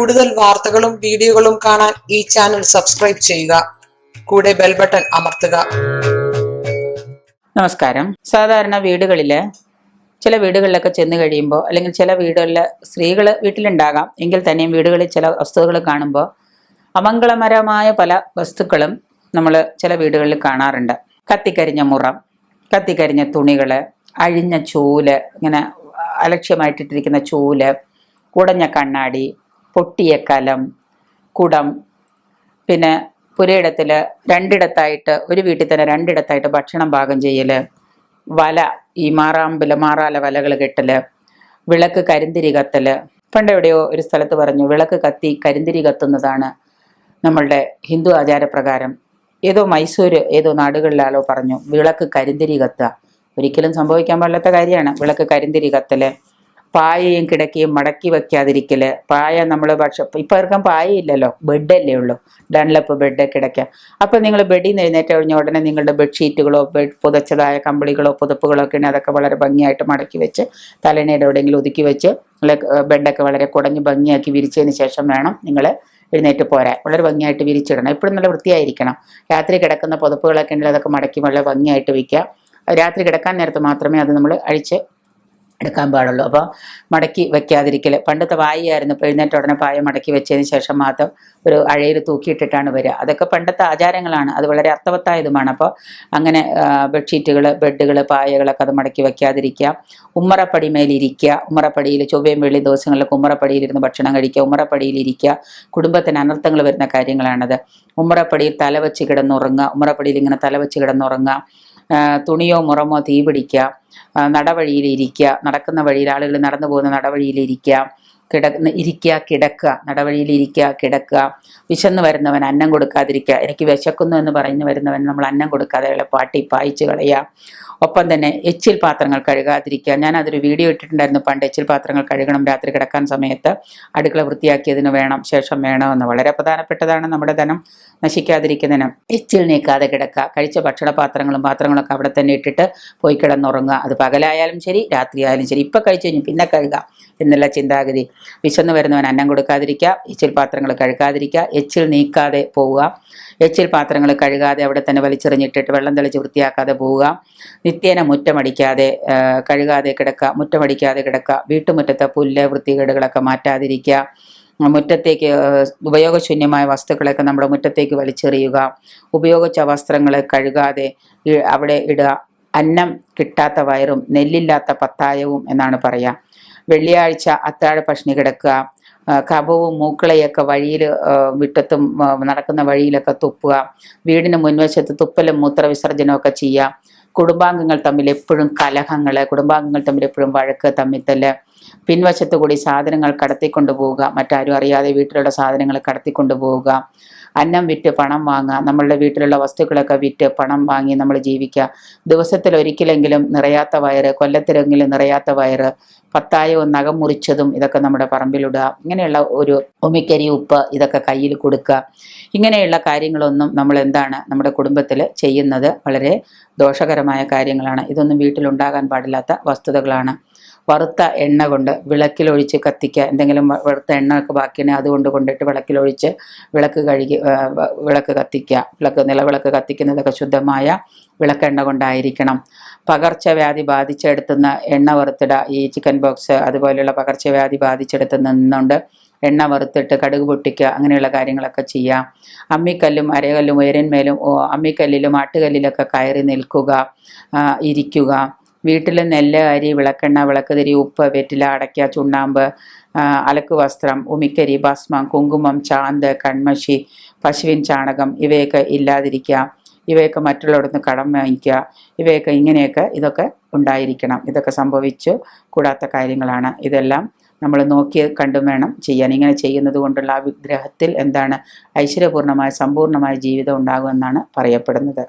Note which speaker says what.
Speaker 1: കൂടുതൽ വാർത്തകളും വീഡിയോകളും കാണാൻ ഈ ചാനൽ സബ്സ്ക്രൈബ് ചെയ്യുക. കൂടെ ബെൽ ബട്ടൺ അമർത്തുക.
Speaker 2: നമസ്കാരം. സാധാരണ വീടുകളില് ചില വീടുകളിലൊക്കെ ചെന്ന് കഴിയുമ്പോൾ, അല്ലെങ്കിൽ ചില വീടുകളിൽ സ്ത്രീകൾ വീട്ടിലുണ്ടാകാം എങ്കിൽ തന്നെയും വീടുകളിൽ ചില വസ്തുക്കൾ കാണുമ്പോൾ അമംഗളകരമായ പല വസ്തുക്കളും നമ്മൾ ചില വീടുകളിൽ കാണാറുണ്ട്. കത്തിക്കരിഞ്ഞ മുറം, കത്തിക്കരിഞ്ഞ തുണികൾ, അഴിഞ്ഞ ചൂല്, ഇങ്ങനെ അലക്ഷ്യമായിട്ടിട്ടിരിക്കുന്ന ചൂല്, ഉടഞ്ഞ കണ്ണാടി, പൊട്ടിയ കലം, കുടം, പിന്നെ പുരയിടത്തിൽ രണ്ടിടത്തായിട്ട്, ഒരു വീട്ടിൽ തന്നെ രണ്ടിടത്തായിട്ട് ഭക്ഷണം പാകം ചെയ്യൽ, വല, ഈ മാറാല വലകൾ കെട്ടല്, വിളക്ക് കരിന്തിരി കത്തല്. പണ്ടെവിടെയോ ഒരു സ്ഥലത്ത് പറഞ്ഞു, വിളക്ക് കത്തി കരിന്തിരി കത്തുന്നതാണ് നമ്മളുടെ ഹിന്ദു ആചാരപ്രകാരം. ഏതോ മൈസൂര് ഏതോ നാടുകളിലാലോ പറഞ്ഞു വിളക്ക് കരിന്തിരി കത്തുക. ഒരിക്കലും സംഭവിക്കാൻ പാടില്ലാത്ത കാര്യമാണ് വിളക്ക് കരിന്തിരി കത്തല്. പായയും കിടക്കയും മടക്കി വെക്കാതിരിക്കല്. പായ നമ്മൾ ഇപ്പം ആർക്കും പായയില്ലല്ലോ, ബെഡല്ലേ ഉള്ളൂ, ഡൺലപ്പ് ബെഡ്, കിടക്ക. അപ്പം നിങ്ങൾ ബെഡിൽ നിന്ന് എഴുന്നേറ്റ് കഴിഞ്ഞ ഉടനെ നിങ്ങളുടെ ബെഡ്ഷീറ്റുകളോ പുതച്ചതായ കമ്പിളികളോ പുതപ്പുകളോ ഒക്കെ ഉണ്ടെങ്കിൽ അതൊക്കെ വളരെ ഭംഗിയായിട്ട് മടക്കി വെച്ച് തലേണയുടെ എവിടെയെങ്കിലും ഒതുക്കി വെച്ച് ബെഡൊക്കെ വളരെ കുടഞ്ഞ് ഭംഗിയാക്കി വിരിച്ചതിന് ശേഷം വേണം നിങ്ങൾ എഴുന്നേറ്റ് പോരാൻ. വളരെ ഭംഗിയായിട്ട് വിരിച്ചിടണം. എപ്പോഴും നല്ല വൃത്തിയായിരിക്കണം. രാത്രി കിടക്കുന്ന പുതപ്പുകളൊക്കെ ഉണ്ടെങ്കിൽ അതൊക്കെ മടക്കി വളരെ ഭംഗിയായിട്ട് വയ്ക്കുക. രാത്രി കിടക്കാൻ നേരത്ത് മാത്രമേ അത് നമ്മൾ അഴിച്ച് എടുക്കാൻ പാടുള്ളൂ. അപ്പോൾ മടക്കി വെക്കാതിരിക്കൽ. പണ്ടത്തെ പായയായിരുന്നു, ഇപ്പോൾ എഴുന്നേറ്റ ഉടനെ പായ മടക്കി വെച്ചതിന് ശേഷം മാത്രം ഒരു അഴയിൽ തൂക്കിയിട്ടിട്ടാണ് വരിക. അതൊക്കെ പണ്ടത്തെ ആചാരങ്ങളാണ്, അത് വളരെ അർത്ഥവത്തായതുമാണ്. അപ്പോൾ അങ്ങനെ ബെഡ്ഷീറ്റുകൾ, ബെഡുകൾ, പായകളൊക്കെ അത് മടക്കി വെക്കാതിരിക്കുക. ഉമ്മറപ്പടി മേലിരിക്കുക. ഉമ്മറപ്പടിയിൽ ചൊവ്വയും വെള്ളി ദിവസങ്ങളിലൊക്കെ ഉമ്മറപ്പടിയിലിരുന്ന് ഭക്ഷണം കഴിക്കുക, ഉമ്മറപ്പടിയിലിരിക്കുക. കുടുംബത്തിന് അനർത്ഥങ്ങൾ വരുന്ന കാര്യങ്ങളാണത്. ഉമ്മറപ്പടിയിൽ തലവെച്ച് കിടന്നുറങ്ങുക, ഉമ്മറപ്പടിയിൽ ഇങ്ങനെ തലവെച്ച് കിടന്നുറങ്ങുക. തുണിയോ മുറമോ തീ പിടിക്കുക. നടവഴിയിലിരിക്കുക, നടക്കുന്ന വഴിയിൽ ആളുകൾ നടന്നു പോകുന്ന നടവഴിയിലിരിക്കുക. കിടക്കുക, നടവഴിയിലിരിക്കുക, കിടക്കുക. വിശന്ന് വരുന്നവൻ അന്നം കൊടുക്കാതിരിക്കുക. എനിക്ക് വിശക്കുന്നു എന്ന് പറഞ്ഞു വരുന്നവൻ നമ്മൾ അന്നം കൊടുക്കാതെ പാട്ടി പായിച്ച് കളയുക. ഒപ്പം തന്നെ എച്ചിൽ പാത്രങ്ങൾ കഴുകാതിരിക്കുക. ഞാൻ അതൊരു വീഡിയോ ഇട്ടിട്ടുണ്ടായിരുന്നു പണ്ട്. എച്ചിൽ പാത്രങ്ങൾ കഴുകണം രാത്രി കിടക്കാൻ സമയത്ത്, അടുക്കള വൃത്തിയാക്കിയതിന് ശേഷം വേണമെന്ന്. വളരെ പ്രധാനപ്പെട്ടതാണ് നമ്മുടെ ധനം നശിക്കാതിരിക്കുന്നതിനും. എച്ചിൽ നീക്കാതെ കിടക്കുക. കഴിച്ച പാത്രങ്ങളും പാത്രങ്ങളൊക്കെ അവിടെ തന്നെ ഇട്ടിട്ട് പോയി കിടന്നുറങ്ങുക. അത് പകലായാലും ശരി രാത്രിയായാലും ശരി. ഇപ്പം കഴിച്ചു കഴിഞ്ഞു പിന്നെ കഴുകാം എന്നുള്ള ചിന്താഗതി. വിശന്ന് വരുന്നവൻ അന്നം കൊടുക്കാതിരിക്കുക, എച്ചിൽ പാത്രങ്ങൾ കഴുകാതിരിക്കുക, എച്ചിൽ നീക്കാതെ പോവുക, എച്ചിൽ പാത്രങ്ങൾ കഴുകാതെ അവിടെ തന്നെ വലിച്ചെറിഞ്ഞിട്ടിട്ട് വെള്ളം തെളിച്ച് വൃത്തിയാക്കാതെ പോവുക. നിത്യേന മുറ്റമടിക്കാതെ കഴുകാതെ കിടക്കുക, മുറ്റമടിക്കാതെ കിടക്കുക. വീട്ടുമുറ്റത്തെ പുല്ല് വൃത്തികേടുകളൊക്കെ മാറ്റാതിരിക്കുക. മുറ്റത്തേക്ക് ഉപയോഗശൂന്യമായ വസ്തുക്കളൊക്കെ നമ്മുടെ മുറ്റത്തേക്ക് വലിച്ചെറിയുക. ഉപയോഗിച്ച വസ്ത്രങ്ങൾ കഴുകാതെ അവിടെ ഇടുക. അന്നം കിട്ടാത്ത വയറും നെല്ലില്ലാത്ത പത്തായവും എന്നാണ് പറയുക. വെള്ളിയാഴ്ച അത്താഴ പഷ്ണി കിടക്കുക. കഫവും മൂക്കളയൊക്കെ വഴിയിൽ വിട്ടത്തും നടക്കുന്ന വഴിയിലൊക്കെ തുപ്പുക. വീടിന് മുൻവശത്ത് തുപ്പലും മൂത്രവിസർജനമൊക്കെ ചെയ്യുക. കുടുംബാംഗങ്ങൾ തമ്മിൽ എപ്പോഴും കലഹങ്ങൾ, കുടുംബാംഗങ്ങൾ തമ്മിൽ എപ്പോഴും വഴക്ക്, തമ്മിത്തല്. പിൻവശത്ത് കൂടി സാധനങ്ങൾ കടത്തിക്കൊണ്ടു പോവുക. മറ്റാരും അറിയാതെ വീട്ടിലുള്ള സാധനങ്ങൾ കടത്തിക്കൊണ്ടു പോവുക. അന്നം വിറ്റ് പണം വാങ്ങുക. നമ്മളുടെ വീട്ടിലുള്ള വസ്തുക്കളൊക്കെ വിറ്റ് പണം വാങ്ങി നമ്മൾ ജീവിക്കുക. ദിവസത്തിൽ ഒരിക്കലെങ്കിലും നിറയാത്ത വയറ്, കൊല്ലത്തിലെങ്കിലും നിറയാത്ത വയറ്, പത്തായവും നഖം മുറിച്ചതും ഇതൊക്കെ നമ്മുടെ പറമ്പിലിടുക. ഇങ്ങനെയുള്ള ഒരു ഉമിക്കരി, ഉപ്പ് ഇതൊക്കെ കയ്യിൽ കൊടുക്കുക. ഇങ്ങനെയുള്ള കാര്യങ്ങളൊന്നും നമ്മൾ നമ്മുടെ കുടുംബത്തിൽ ചെയ്യുന്നത് വളരെ ദോഷകരമായ കാര്യങ്ങളാണ്. ഇതൊന്നും വീട്ടിലുണ്ടാകാൻ പാടില്ലാത്ത വസ്തുതകളാണ്. വറുത്ത എണ്ണ കൊണ്ട് വിളക്കിലൊഴിച്ച് കത്തിക്കുക. എന്തെങ്കിലും വറുത്ത എണ്ണ ഒക്കെ ബാക്കിയാണെങ്കിൽ അതുകൊണ്ട് കൊണ്ടിട്ട് വിളക്കിലൊഴിച്ച് വിളക്ക് കത്തിക്കുക. നിലവിളക്ക് കത്തിക്കുന്നതൊക്കെ ശുദ്ധമായ വിളക്കെണ്ണ കൊണ്ടായിരിക്കണം. പകർച്ചവ്യാധി ബാധിച്ചെടുത്തുന്ന എണ്ണ വറുത്തിടുക. ഈ ചിക്കൻ ബോക്സ് അതുപോലെയുള്ള പകർച്ചവ്യാധി ബാധിച്ചെടുത്ത് നിന്നുകൊണ്ട് എണ്ണ വറുത്തിട്ട് കടുക് പൊട്ടിക്കുക. അങ്ങനെയുള്ള കാര്യങ്ങളൊക്കെ ചെയ്യാം. അമ്മിക്കല്ലും അരകല്ലും ഉയരന്മേലും അമ്മിക്കല്ലിലും ആട്ടുകല്ലിലൊക്കെ കയറി നിൽക്കുക, ഇരിക്കുക. വീട്ടിൽ നെല്ല്, അരി, വിളക്കെണ്ണ, വിളക്കുതിരി, ഉപ്പ്, വെറ്റില, അടയ്ക്ക, ചുണ്ണാമ്പ്, അലക്ക് വസ്ത്രം, ഉമിക്കരി, ഭസ്മം, കുങ്കുമം, ചാന്ത്, കൺമഷി, പശുവിൻ ചാണകം ഇവയൊക്കെ ഇല്ലാതിരിക്കുക. ഇവയൊക്കെ മറ്റുള്ളവർക്ക് കടം വാങ്ങിക്കുക. ഇതൊക്കെ ഉണ്ടായിരിക്കണം. ഇതൊക്കെ സംഭവിച്ചു കൂടാത്ത കാര്യങ്ങളാണ്. ഇതെല്ലാം നമ്മൾ നോക്കി കണ്ടും വേണം ചെയ്യാൻ. ഇങ്ങനെ ചെയ്യുന്നത് കൊണ്ടുള്ള ആ വിഗ്രഹത്തിൽ ഐശ്വര്യപൂർണമായ സമ്പൂർണമായ ജീവിതം ഉണ്ടാകുമെന്നാണ് പറയപ്പെടുന്നത്.